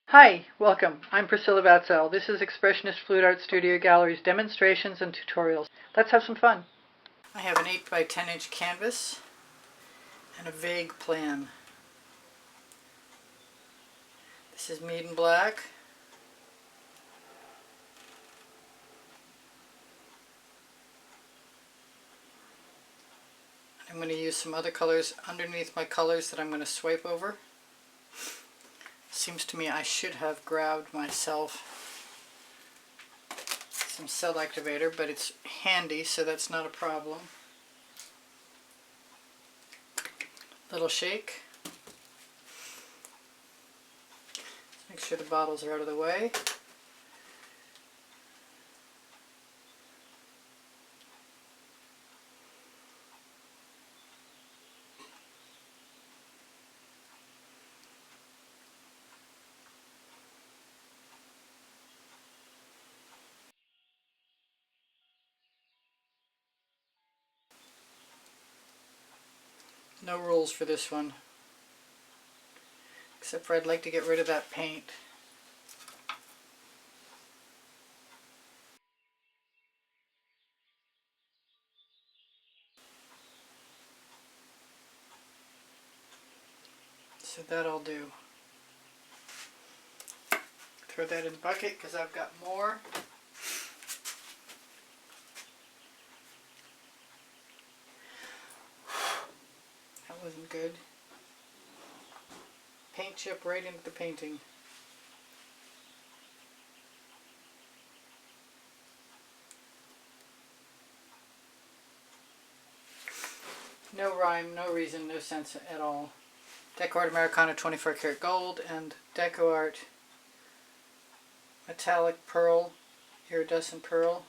Hi, welcome. I'm Priscilla Batzell. This is Expressionist Fluid Art Studio Gallery's demonstrations and tutorials. Let's have some fun. I have an 8 by 10 inch canvas and a vague plan. This is Mead and Black. I'm going to use some other colors underneath my colors that I'm going to swipe over. Seems to me I should have grabbed myself some cell activator, but it's handy, so that's not a problem. Little shake. Make sure the bottles are out of the way. No rules for this one, except for I'd like to get rid of that paint. So that I'll do. Throw that in the bucket because I've got more. That wasn't good. Paint chip right into the painting. No rhyme, no reason, no sense at all. DecoArt Americana 24 karat gold and DecoArt metallic pearl, iridescent pearl.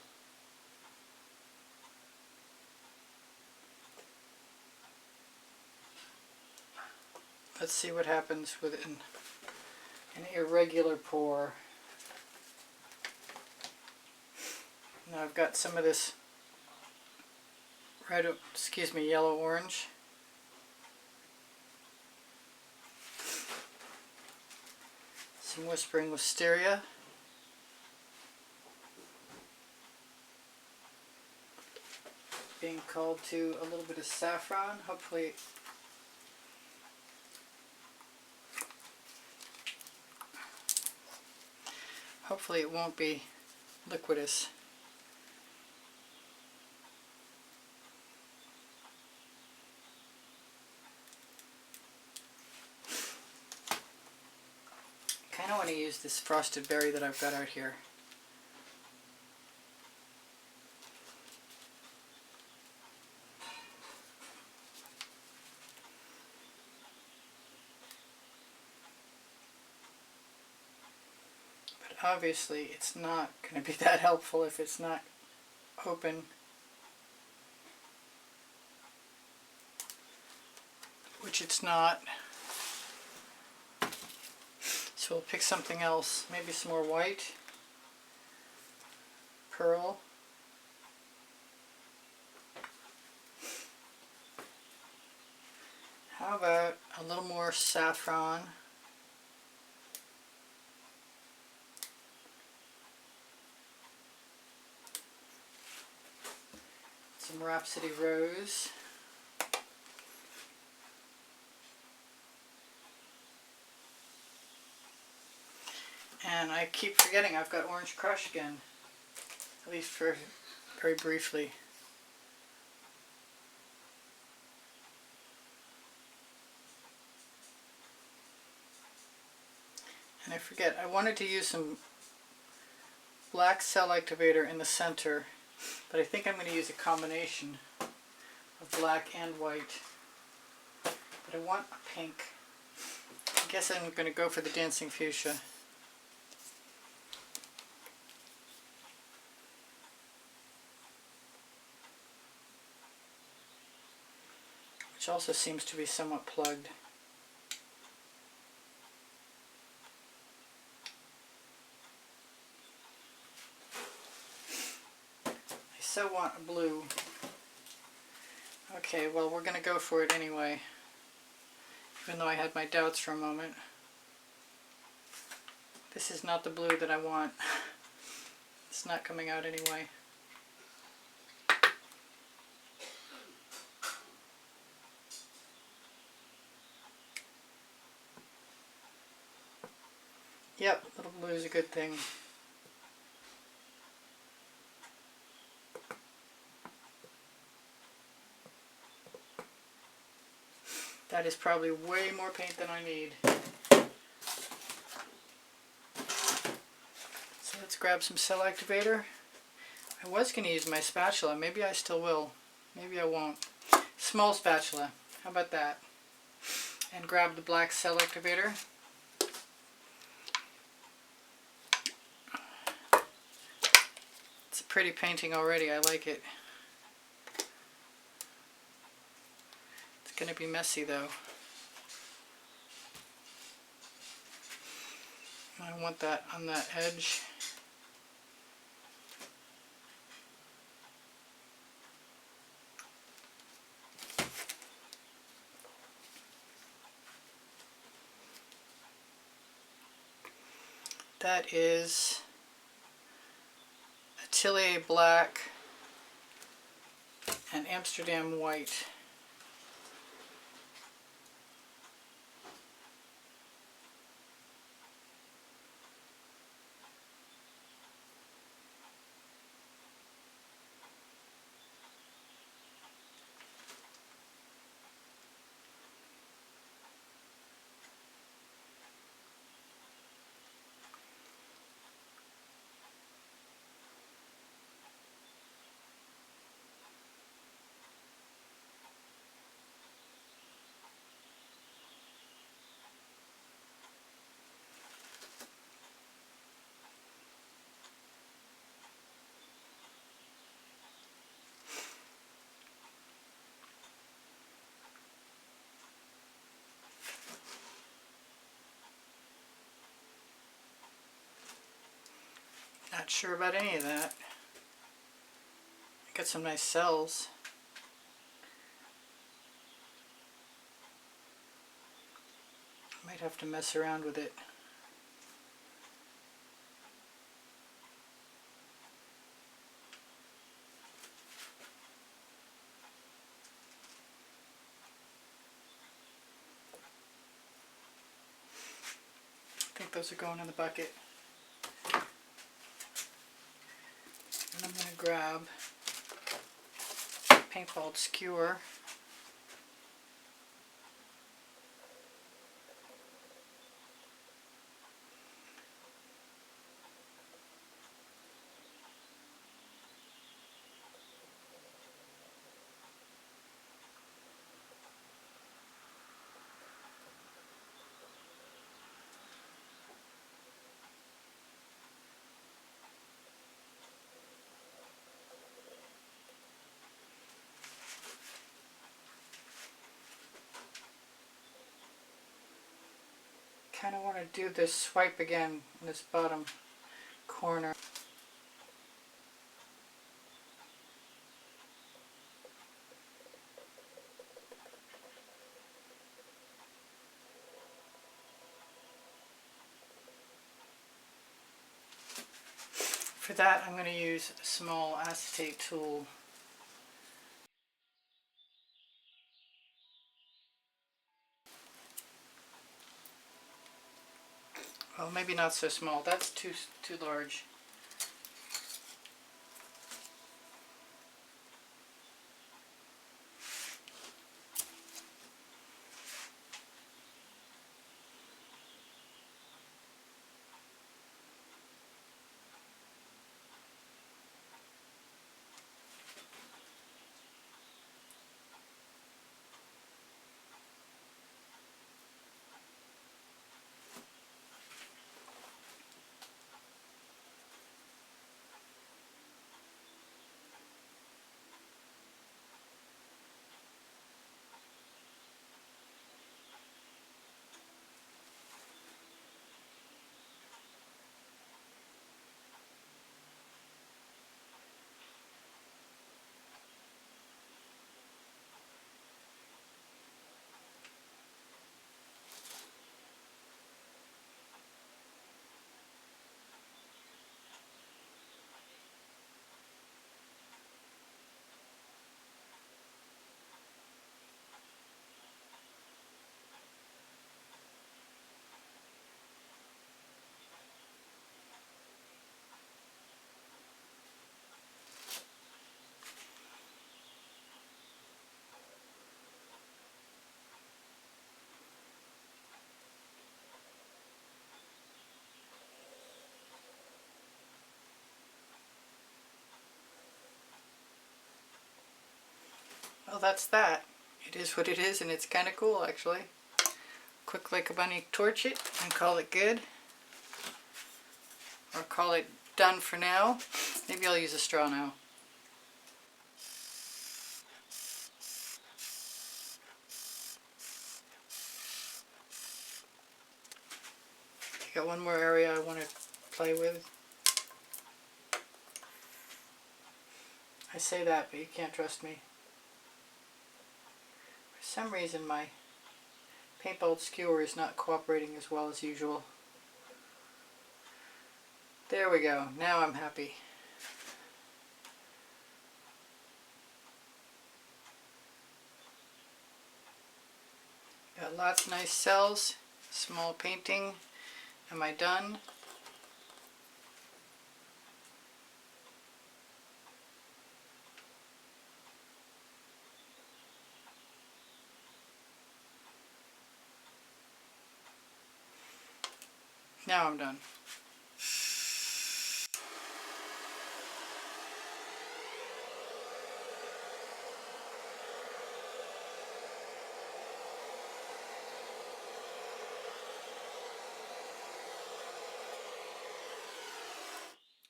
Let's see what happens with an irregular pour. Now I've got some of this red, yellow orange. Some Whispering Wisteria. Being called to a little bit of saffron, hopefully. Hopefully it won't be liquidous. I kind of want to use this frosted berry that I've got out here. Obviously it's not going to be that helpful if it's not open. Which it's not. So we'll pick something else, maybe some more white, pearl. How about a little more saffron? Some Rhapsody Rose. And I keep forgetting I've got Orange Crush again, at least for very briefly. And I forget, I wanted to use some black cell activator in the center, but I think I'm going to use a combination of black and white. But I want a pink. I guess I'm going to go for the Dancing Fuchsia. Which also seems to be somewhat plugged. I so want a blue. Okay, well we're going to go for it anyway, even though I had my doubts for a moment. This is not the blue that I want. It's not coming out anyway. Yep, little blue is a good thing. That is probably way more paint than I need. So let's grab some cell activator. I was going to use my spatula. Maybe I still will. Maybe I won't. Small spatula. How about that? And grab the black cell activator. It's a pretty painting already. I like it. It's going to be messy though. I want that on that edge. That is Atelier Black and Amsterdam White. Not sure about any of that. Got some nice cells. Might have to mess around with it. I think those are going in the bucket. And I'm going to grab a paintball skewer. Kind of want to do this swipe again in this bottom corner. For that, I'm going to use a small acetate tool. Well, maybe not so small. That's too large. Well, that's that. It is what it is, and it's kind of cool, actually. Quick like a bunny, torch it and call it good. Or call it done for now. Maybe I'll use a straw now. I got one more area I want to play with. I say that, but you can't trust me. For some reason my paintball skewer is not cooperating as well as usual. There we go. Now I'm happy. Got lots of nice cells, small painting. Am I done? Now I'm done.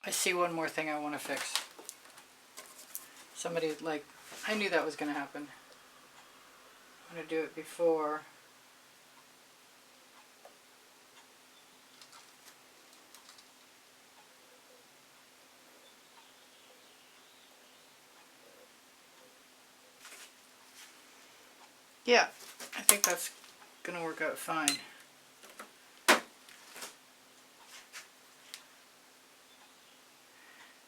I see one more thing I want to fix. Somebody, like, I knew that was going to happen. I'm going to do it before. Yeah, I think that's going to work out fine.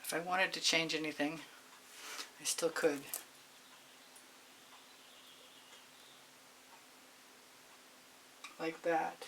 If I wanted to change anything, I still could. Like that.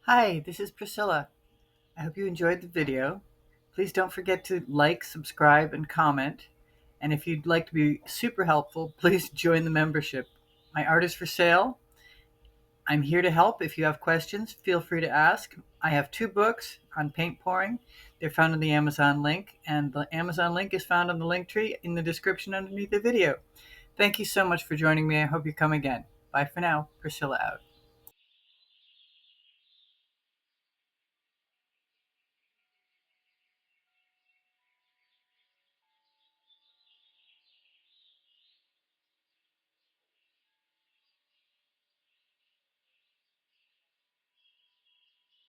Hi, this is Priscilla. I hope you enjoyed the video. Please don't forget to like, subscribe, and comment. And if you'd like to be super helpful, please join the membership. My art is for sale. I'm here to help. If you have questions, feel free to ask. I have 2 books on paint pouring. They're found in the Amazon link, and the Amazon link is found on the link tree in the description underneath the video. Thank you so much for joining me. I hope you come again. Bye for now. Priscilla out.